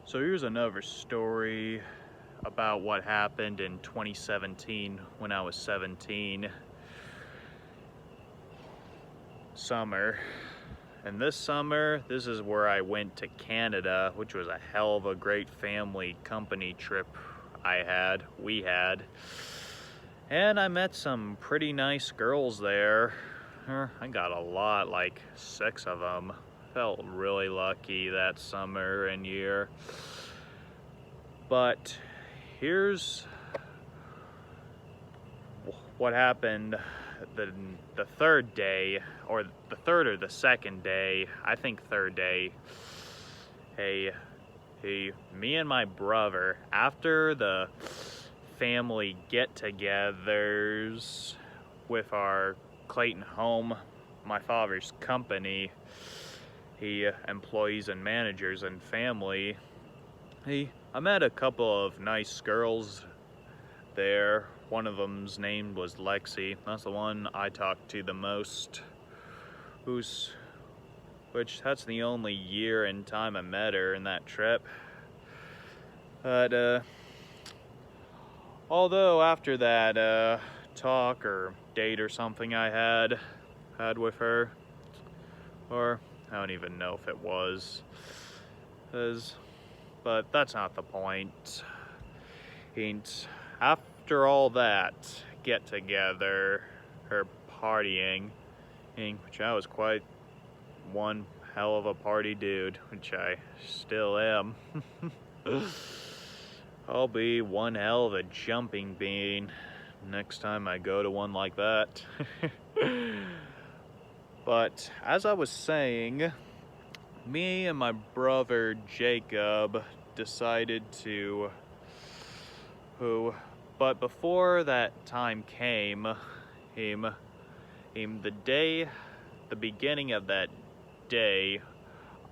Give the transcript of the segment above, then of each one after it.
So here's another story about what happened in 2017 when I was 17. Summer. And this summer, this is where I went to Canada, which was a hell of a great family company trip we had. And I met some pretty nice girls there. I got a lot, like 6 of them. Felt really lucky that summer and year. But here's what happened the third day, or the third or the second day, I think third day. Me and my brother, after the family get-togethers with our Clayton home, my father's company, employees and managers and family, I met a couple of nice girls there. One of them's name was Lexi. That's the one I talked to the most. That's the only year and time I met her in that trip. But although after that talk or date or something I had with her, or I don't even know if it was, but that's not the point. After all that get together, her partying, which I was quite one hell of a party dude, which I still am. I'll be one hell of a jumping bean next time I go to one like that. But as I was saying, me and my brother Jacob decided to but before that time came, the beginning of that day,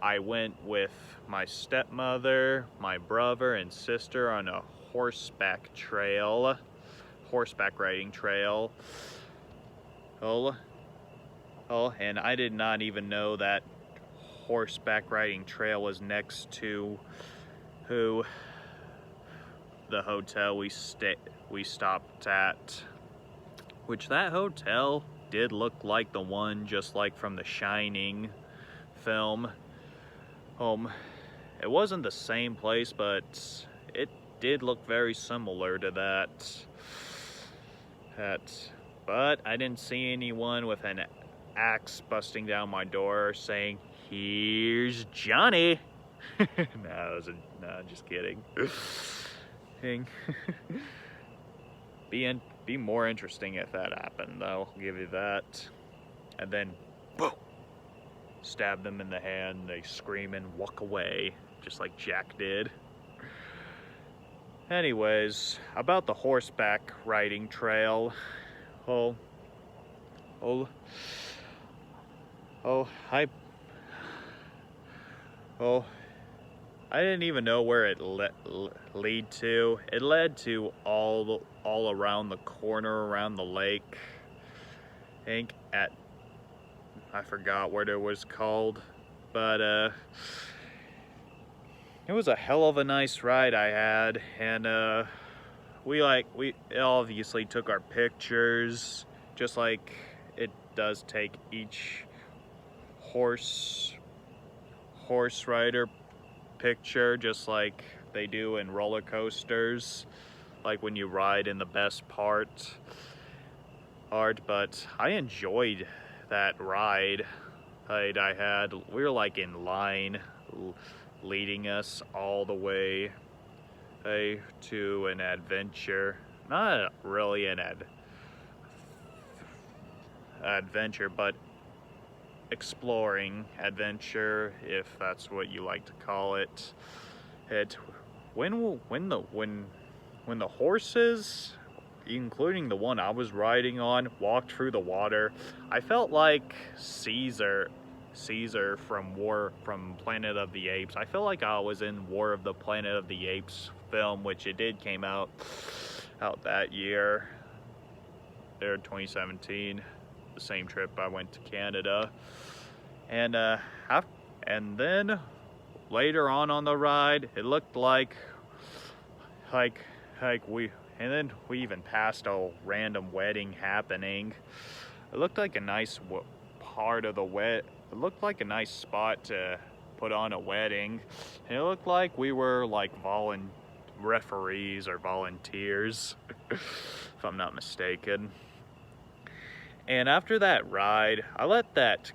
I went with my stepmother, my brother, and sister on a horseback riding trail. And I did not even know that horseback riding trail was next to the hotel we stopped at, which that hotel did look like the one just like from the Shining film. It wasn't the same place, but it did look very similar to that. But I didn't see anyone with an axe busting down my door saying, "Here's Johnny." No, just kidding. Be more interesting if that happened, though. I'll give you that. And then, boom! Stab them in the hand. They scream and walk away, just like Jack did. Anyways, about the horseback riding trail. I didn't even know where it lead to. It led to all around the corner around the lake. I forgot what it was called, but it was a hell of a nice ride I had, and we obviously took our pictures, just like it does take each horse rider picture, just like they do in roller coasters, like when you ride in the best part. But I enjoyed that ride I had. We were like in line, leading us all the way to an adventure. Not really an adventure, but exploring adventure, if that's what you like to call it. When the horses, including the one I was riding on, walked through the water, I felt like Caesar from Planet of the Apes. I felt like I was in War of the Planet of the Apes film, which it did came out that year, there, 2017. The same trip I went to Canada. And then later on the ride, it looked like we, and then we even passed a random wedding happening. It looked like a nice part of the it looked like a nice spot to put on a wedding. And it looked like we were like referees or volunteers, if I'm not mistaken. And after that ride, I let that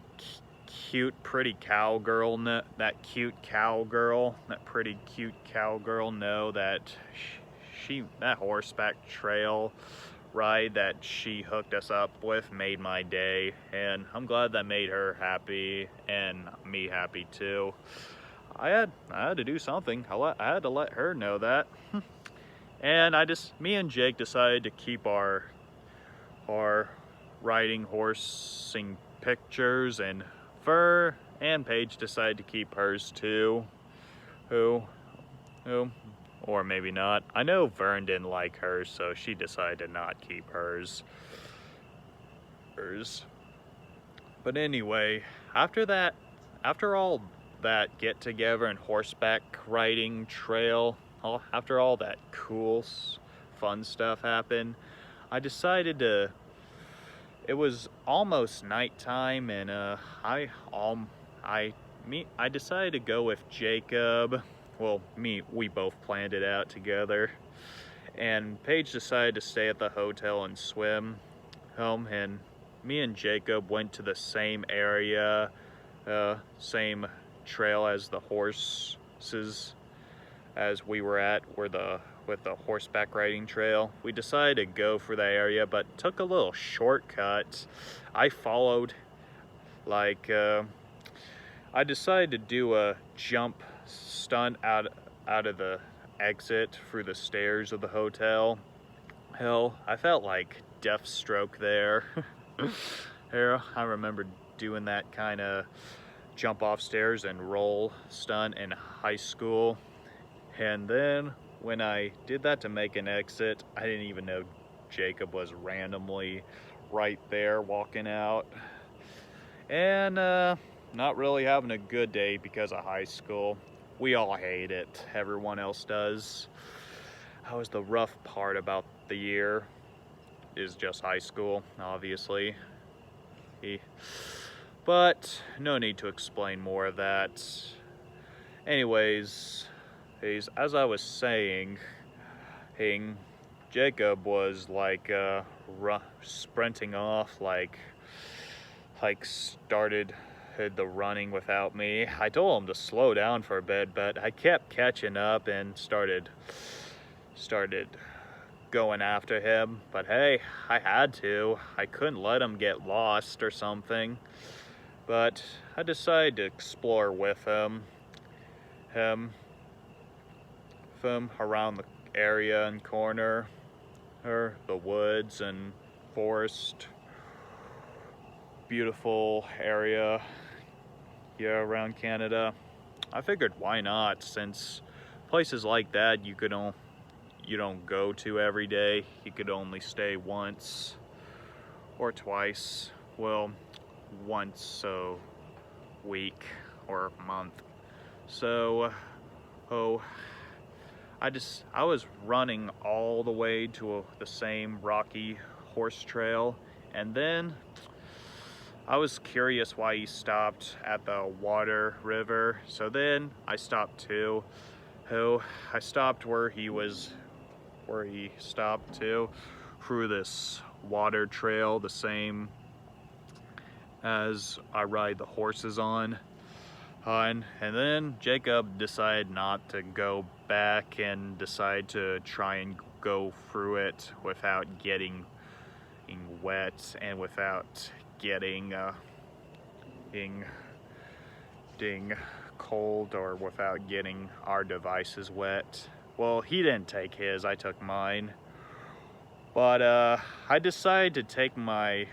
pretty cowgirl know that that horseback trail ride that she hooked us up with made my day, and I'm glad that made her happy and me happy too. I had to do something. I had to let her know that. And me and Jake decided to keep our riding horsing pictures, and Paige decided to keep hers too. Who, or maybe not. I know Vern didn't like hers, so she decided to not keep hers. But anyway, after all that get together and horseback riding trail, after all that cool, fun stuff happened, I decided to. It was almost nighttime, and I decided to go with Jacob. Well, we both planned it out together. And Paige decided to stay at the hotel and swim home, and me and Jacob went to the same area, same trail as the horses as we were at, with the horseback riding trail. We decided to go for that area, but took a little shortcut. I followed, I decided to do a jump stunt out of the exit through the stairs of the hotel. Hell, I felt like Deathstroke there. I remember doing that kind of jump off stairs and roll stunt in high school. And then when I did that to make an exit, I didn't even know Jacob was randomly right there walking out. And not really having a good day because of high school. We all hate it. Everyone else does. That was the rough part about the year, is just high school, obviously. But no need to explain more of that. Anyways, as I was saying, Jacob was sprinting off, started the running without me. I told him to slow down for a bit, but I kept catching up and started going after him. But hey, I had to. I couldn't let him get lost or something. But I decided to explore with him around the area and corner, or the woods and forest. Beautiful area around Canada. I figured why not, since places like that you don't go to every day. You could only stay once or twice. Well, once a week or a month. So I was running all the way to the same rocky horse trail, and then I was curious why he stopped at the river, so then I stopped too. I stopped where he stopped too, through this water trail, the same as I ride the horses on. And then Jacob decided not to go back and decided to try and go through it without getting wet and without getting cold, or without getting our devices wet. Well, he didn't take his, I took mine. But I decided to take my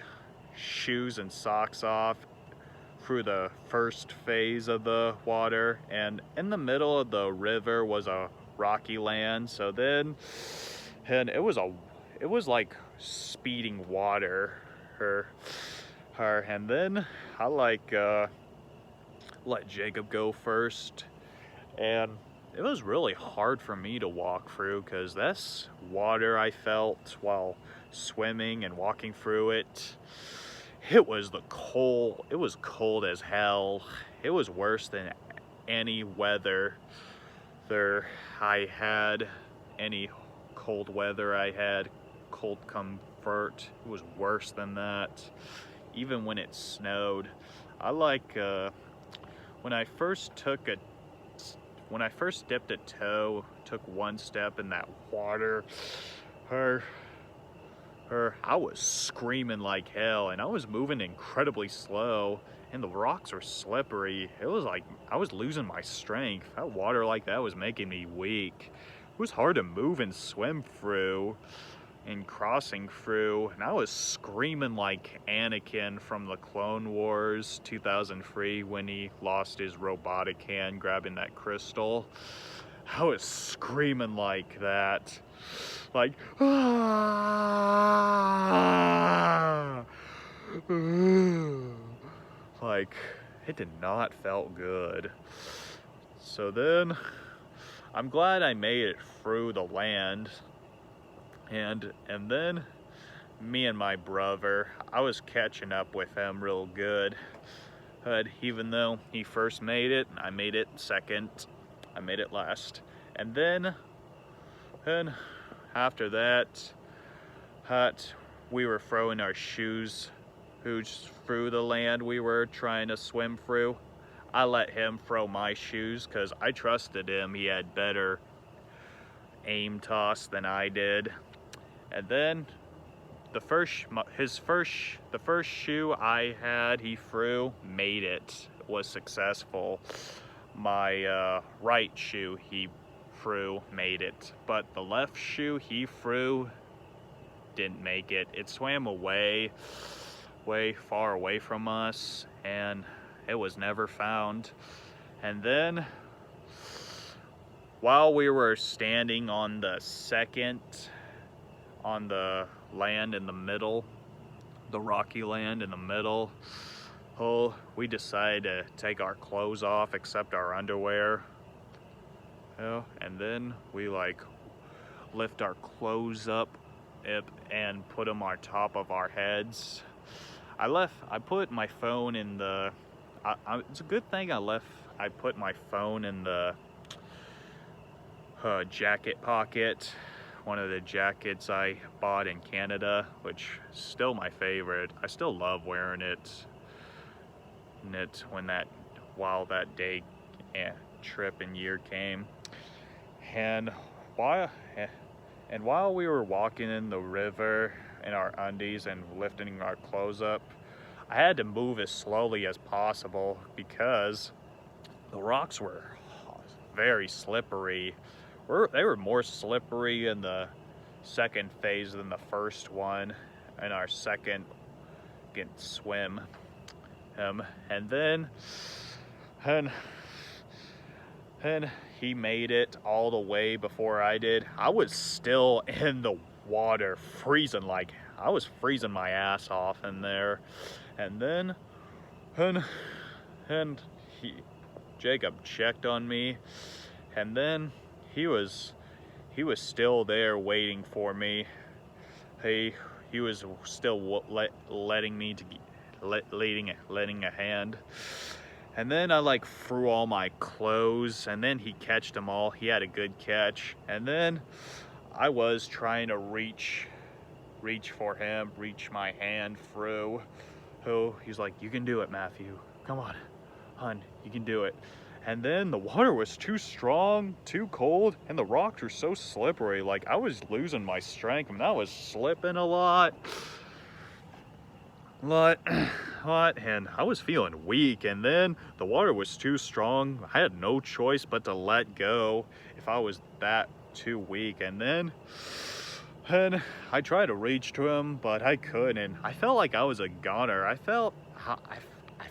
shoes and socks off through the first phase of the water, and in the middle of the river was a rocky land. So then, and it was like speeding water, and then I let Jacob go first, And it was really hard for me to walk through because this water I felt while swimming and walking through it, it was cold as hell. It was worse than any weather there I had, any cold weather I had, cold comfort. It was worse than that. Even when it snowed. I like when I first dipped a toe, took one step in that water, I was screaming like hell, and I was moving incredibly slow, and the rocks were slippery. It was like I was losing my strength. That water like that was making me weak. It was hard to move and swim through and crossing through, and I was screaming like Anakin from the Clone Wars 2003 when he lost his robotic hand grabbing that crystal. I was screaming like that, like ah! Like it did not felt good. So then I'm glad I made it through the land. And then me and my brother, I was catching up with him real good. But even though he first made it, I made it second. I made it last. And then after that, we were throwing our shoes through the land we were trying to swim through. I let him throw my shoes because I trusted him. He had better aim toss than I did. And then the first shoe I had, he threw, made it, was successful. My right shoe he threw, made it, but the left shoe he threw didn't make it. It swam way far away from us, and it was never found. And then while we were standing on the land in the middle, the rocky land in the middle, we decided to take our clothes off except our underwear. And then we like lift our clothes up and put them on top of our heads. I put my phone in the, it's a good thing I put my phone in the jacket pocket. One of the jackets I bought in Canada, which is still my favorite. I still love wearing it. While that day trip and year came. And while we were walking in the river in our undies and lifting our clothes up, I had to move as slowly as possible because the rocks were very slippery. They were more slippery in the second phase than the first one in our second swim. And then he made it all the way before I did. I was still in the water, freezing I was freezing my ass off in there. And then Jacob checked on me, and then he was still there waiting for me. He was still lending a hand. And then I threw all my clothes, and then he catched them all. He had a good catch. And then I was trying to reach for him, reach my hand through. He's like, "You can do it, Matthew. Come on, hon, you can do it." And then the water was too strong, too cold, and the rocks were so slippery. I was losing my strength, and I was slipping a lot. And I was feeling weak, and then the water was too strong. I had no choice but to let go if I was that too weak. And I tried to reach to him, but I couldn't. I felt like I was a goner. I felt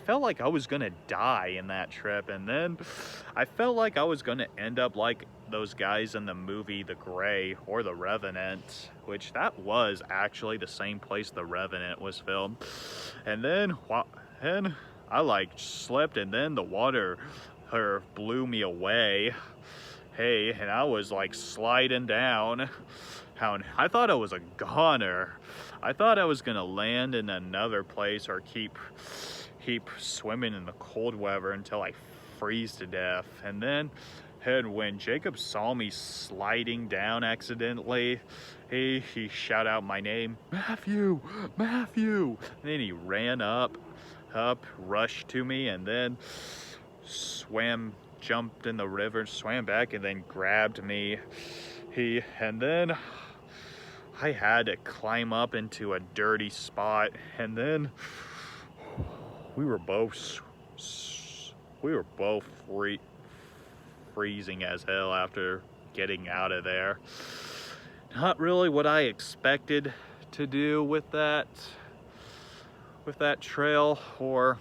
like I was gonna die in that trip, and then I felt like I was gonna end up like those guys in the movie The Grey or The Revenant, which that was actually the same place The Revenant was filmed. And then I slipped, and then the water blew me away. Hey, and I was like sliding down. I thought I was a goner. I thought I was gonna land in another place or keep swimming in the cold weather until I freeze to death. And then when Jacob saw me sliding down accidentally, he shouted out my name, Matthew, Matthew. And then he ran up, rushed to me, and then jumped in the river, swam back, and then grabbed me. And then I had to climb up into a dirty spot, and then we were both freezing as hell after getting out of there. Not really what I expected to do with that trail or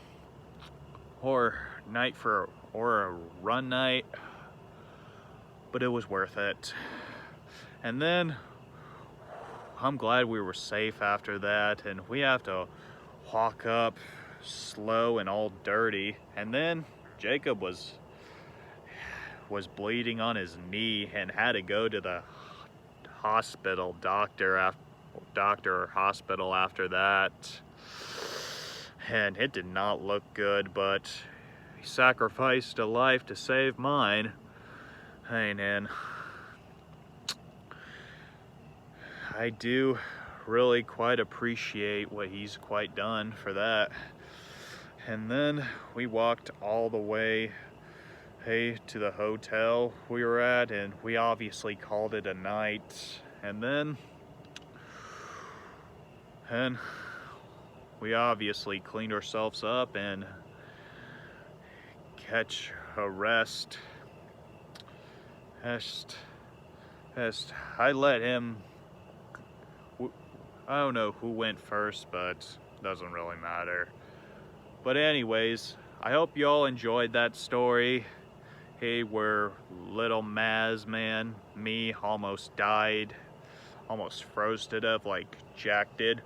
a run night, but it was worth it. And then I'm glad we were safe after that, and we have to walk up slow and all dirty. And then Jacob was bleeding on his knee and had to go to the doctor or hospital after that. And it did not look good, but he sacrificed a life to save mine. And I do really quite appreciate what he's quite done for that. And then we walked all the way to the hotel we were at, and we obviously called it a night. And then we obviously cleaned ourselves up and catch a rest. I let him, I don't know who went first, but doesn't really matter. But anyways, I hope y'all enjoyed that story. Hey, where little Maz, man, me almost died, almost froze to death like Jack did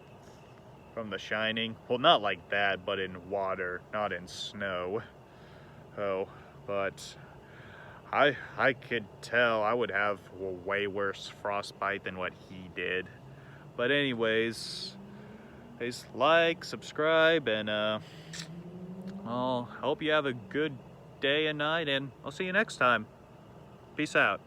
from The Shining. Well, not like that, but in water, not in snow. Oh, but I could tell I would have a way worse frostbite than what he did. But anyways, please like, subscribe, and I'll hope you have a good day and night, and I'll see you next time. Peace out.